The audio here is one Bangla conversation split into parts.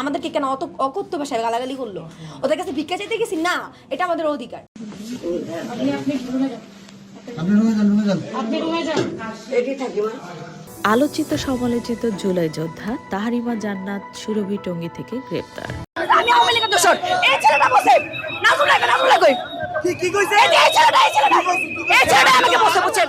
আমাদেরকে কেন অত অকথ্য ভাষায় গালাগালি করলো? ওদের কাছে ভিক্ষা চাইতে গেছি না, এটা আমাদের অধিকার। আলোচিত সমালোচিত জুলাই যোদ্ধা তাহারিমা জান্নাত সুরভি টঙ্গী থেকে গ্রেপ্তার। আমি আওয়ামী লীগের দোষর। এই ছেলেটা বসে নাজুলা কই কি কইছে? এই ছেলেটা আমাকে বসে বলছেন,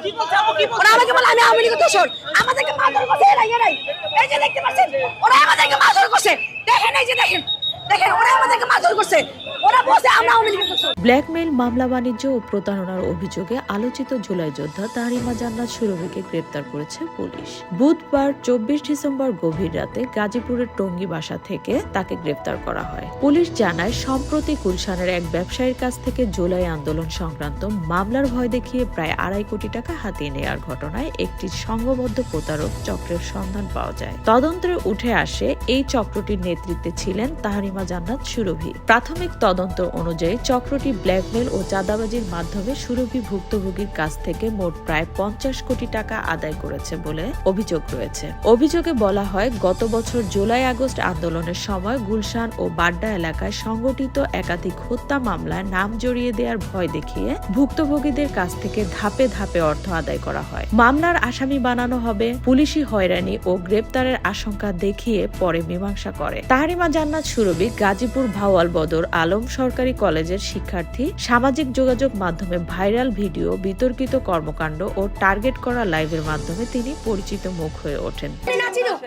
ওরা আমাকে বলে আমি আওয়ামী লীগের দোষর। আমাদেরকে মারধর করছে এরাই। এই যে দেখতে পাচ্ছেন, ওরা আমাদেরকে মারধর করছে। দেখেন, এই যে দেখেন ওরা আমাদেরকে মারধর করছে। ওরা বসে আমরা আওয়ামী লীগের দোষর। ব্ল্যাকমেইল, মামলা বাণিজ্য ও প্রতারণার অভিযোগে আলোচিত জুলাই যোদ্ধা তাহারিমা জান্নাত সুরভিকে গ্রেপ্তার করেছে পুলিশ। বুধবার 24 ডিসেম্বর গভীর রাতে গাজীপুরের টঙ্গী বাসা থেকে তাকে গ্রেপ্তার করা হয়। পুলিশ জানায়, সম্প্রতি গুলশানের এক ব্যবসায়ীর কাছ থেকে জুলাই আন্দোলন সংক্রান্ত মামলার ভয় দেখিয়ে প্রায় 2.5 কোটি টাকা হাতিয়ে নেওয়ার ঘটনায় একটি সংঘবদ্ধ প্রতারক চক্রের সন্ধান পাওয়া যায়। তদন্তে উঠে আসে এই চক্রটির নেতৃত্বে ছিলেন তাহারিমা জান্নাত সুরভি। প্রাথমিক তদন্ত অনুযায়ী চক্রটি ব্ল্যাকমেল ও চাঁদাবাজির মাধ্যমে সুরভি ভুক্তভোগীর কাছ থেকে মোট প্রায় 50 কোটি টাকা আদায় করেছে বলে অভিযোগ রয়েছে। অভিযোগে বলা হয়, গত বছর জুলাই আগস্ট আন্দোলনের সময় গুলশান ও বাড্ডা এলাকায় সংগঠিত একাধিক হত্যা মামলায় নাম জড়িয়ে দেওয়ার ভয় দেখিয়ে ভুক্তভোগীদের কাছ থেকে ধাপে ধাপে অর্থ আদায় করা হয়। মামলার আসামি বানানো হবে, পুলিশি হয়রানি ও গ্রেপ্তারের আশঙ্কা দেখিয়ে পরে মীমাংসা করে। তাহারিমা জান্নাত সুরভি গাজীপুর ভাওয়াল বদর আলম সরকারি কলেজের শিক্ষার্থী। সামাজিক যোগাযোগ মাধ্যমে ভাইরাল ভিডিও, বিতর্কিত কর্মকাণ্ড ও টার্গেট করা লাইভের মাধ্যমে তিনি পরিচিত মুখ হয়ে ওঠেন।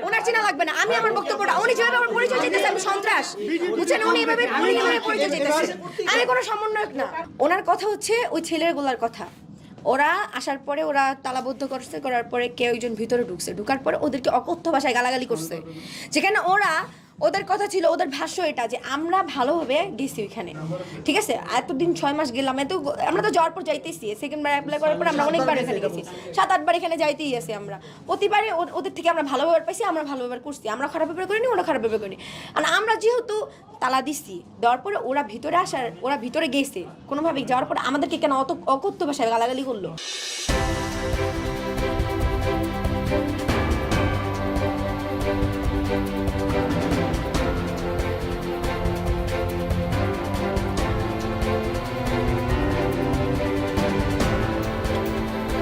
ওনার চিনা লাগবে না, আমি আমার বক্তব্যটা উনি যেভাবে আমার পরিচয় চাইতেছে আমি সন্ত্রাস, বুঝছেন? উনি এভাবে পরিচয় চাইতেছে, আমি কোনো সমন্বয়ক না। ওনার কথা হচ্ছে ওই ছেলের গোলার কথা। ওরা আসার পরে ওরা তালাবদ্ধ করছে, করার পরে কেউ একজন ভিতরে ঢুকার পরে ওদেরকে অকথ্য ভাষায় গালাগালি করছে, যেখানে ওদের কথা ছিল, ওদের ভাষ্য এটা যে আমরা ভালোভাবে গেছি ওইখানে, ঠিক আছে? এতদিন 6 মাস গেলাম, আমরা তো যাওয়ার পর যাইতেছি, সেকেন্ডবার অ্যাপ্লাই করার পর আমরা অনেকবার এখানে গেছি, 7-8 বার এখানে যাইতেই আছি আমরা। প্রতিবারে ওদের থেকে আমরা ভালো ব্যবহার পাইছি, আমরা ভালো ব্যবহার করছি, আমরা খারাপ ব্যবহার করিনি, ওরা খারাপ ব্যবহার করিনি। আর আমরা যেহেতু তালা দিচ্ছি, দেওয়ার পরে ওরা ভিতরে গেছে কোনোভাবেই, যাওয়ার পরে আমাদেরকে কেন অত অকথ্য ভাষায় গালাগালি করলো?